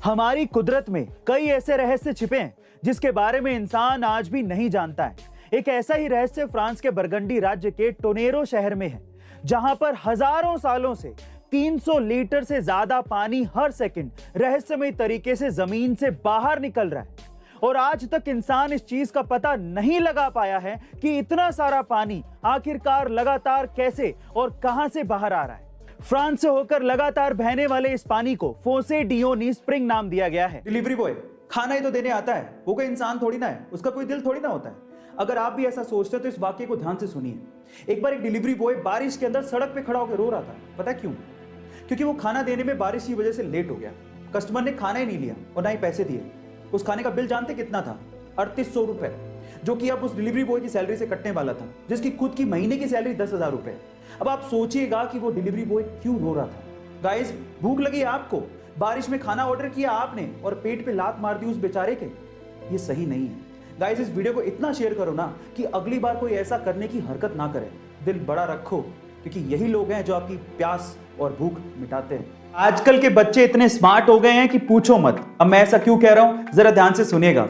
हमारी कुदरत में कई ऐसे रहस्य छिपे हैं जिसके बारे में इंसान आज भी नहीं जानता है। एक ऐसा ही रहस्य फ्रांस के बरगंडी राज्य के टोनेरो शहर में है, जहां पर हजारों सालों से 300 लीटर से ज्यादा पानी हर सेकंड रहस्यमय तरीके से जमीन से बाहर निकल रहा है। और आज तक इंसान इस चीज का पता नहीं लगा पाया है कि इतना सारा पानी आखिरकार लगातार कैसे और कहां से बाहर आ रहा है। फ्रांस से होकर लगातार बहने वाले इस पानी को फोसे डियोनी स्प्रिंग नाम दिया गया है। डिलीवरी बॉय खाना ही तो देने आता है, वो कोई इंसान थोड़ी ना है, उसका कोई दिल थोड़ी ना होता है। अगर आप भी ऐसा सोचते हो तो इस वाक्य को ध्यान से सुनिए। एक बार एक डिलीवरी बॉय बारिश के अंदर सड़क पे खड़ा होकर रो रहा था। पता क्यों? क्योंकि वो खाना देने में बारिश की वजह से लेट हो गया। कस्टमर ने खाना ही नहीं लिया और ना ही पैसे दिए। उस खाने का बिल जानते कितना था? 3800 रुपए, जो कि अब उस डिलीवरी बॉय की सैलरी से कटने वाला था, जिसकी खुद की महीने की सैलरी 10,000 रुपए। अब आप सोचिएगा कि वो डिलीवरी बॉय क्यों रो रहा था। गाइस, भूख लगी आपको, बारिश में खाना ऑर्डर किया आपने और पेट पे लात मार दी उस बेचारे के। ये सही नहीं है। गाइस, इस वीडियो को इतना शेयर करो ना कि अगली बार कोई ऐसा करने की हरकत ना करे। दिल बड़ा रखो, क्योंकि यही लोग हैं जो आपकी प्यास और भूख मिटाते हैं। आजकल के बच्चे इतने स्मार्ट हो गए हैं कि पूछो मत। अब मैं ऐसा क्यों कह रहा हूं, जरा ध्यान से सुनिएगा।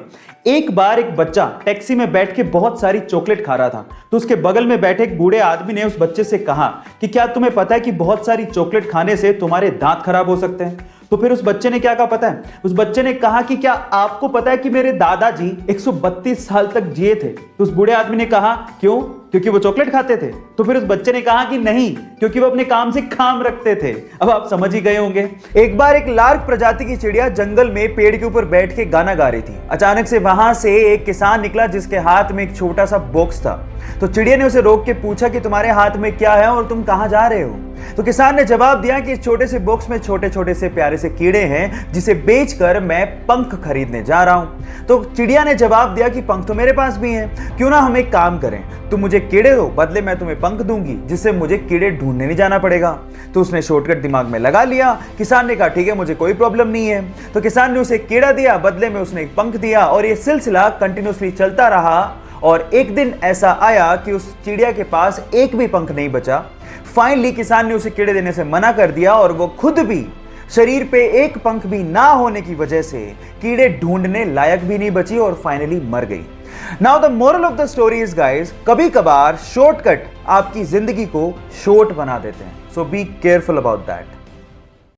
एक बार एक बच्चा टैक्सी में बैठ के बहुत सारी चॉकलेट खा रहा था, तो उसके बगल में बैठे एक बूढ़े आदमी ने उस बच्चे से कहा कि क्या तुम्हें पता है कि बहुत सारी चॉकलेट खाने से तुम्हारे दांत खराब हो सकते हैं? तो फिर उस बच्चे ने क्या कहा पता है? उस बच्चे ने कहा कि क्या आपको पता है कि मेरे दादाजी 132 साल तक जिए थे? तो उस बूढ़े आदमी ने कहा क्यों? क्योंकि वो चॉकलेट खाते थे? तो फिर उस बच्चे ने कहा कि नहीं, क्योंकि वो अपने काम से काम रखते थे। अब आप समझ ही गए होंगे। एक बार एक लार्क प्रजाति की चिड़िया जंगल में पेड़ के ऊपर बैठ के गाना गा रही थी। अचानक से वहां से एक किसान निकला जिसके हाथ में एक छोटा सा बॉक्स था। तो चिड़िया ने उसे रोक के पूछा कि तुम्हारे हाथ में क्या है और तुम कहां जा रहे हो? तो किसान ने जवाब दिया कि इस छोटे से बॉक्स में छोटे छोटे से प्यारे से कीड़े हैं, जिसे बेचकर मैं पंख खरीदने जा रहा हूं। तो चिड़िया ने जवाब दिया कि पंख तो मेरे पास भी हैं, क्यों ना हम एक काम करें, तुम मुझे कीड़े दो, बदले मैं तुम्हें पंख दूंगी, जिससे मुझे कीड़े ढूंढने नहीं जाना पड़ेगा। तो उसने शॉर्टकट दिमाग में लगा लिया। किसान ने कहा ठीक है, मुझे कोई प्रॉब्लम नहीं है। तो किसान ने उसे कीड़ा दिया, बदले में उसने एक पंख दिया, और यह सिलसिला कंटिन्यूसली चलता रहा। और एक दिन ऐसा आया कि उस चिड़िया के पास एक भी पंख नहीं बचा। फाइनली किसान ने उसे कीड़े देने से मना कर दिया और वो खुद भी शरीर पे एक पंख भी ना होने की वजह से कीड़े ढूंढने लायक भी नहीं बची और फाइनली मर गई। Now the moral of the story is guys, कभी कभार शॉर्टकट आपकी जिंदगी को शॉर्ट बना देते हैं। सो बी केयरफुल अबाउट दैट।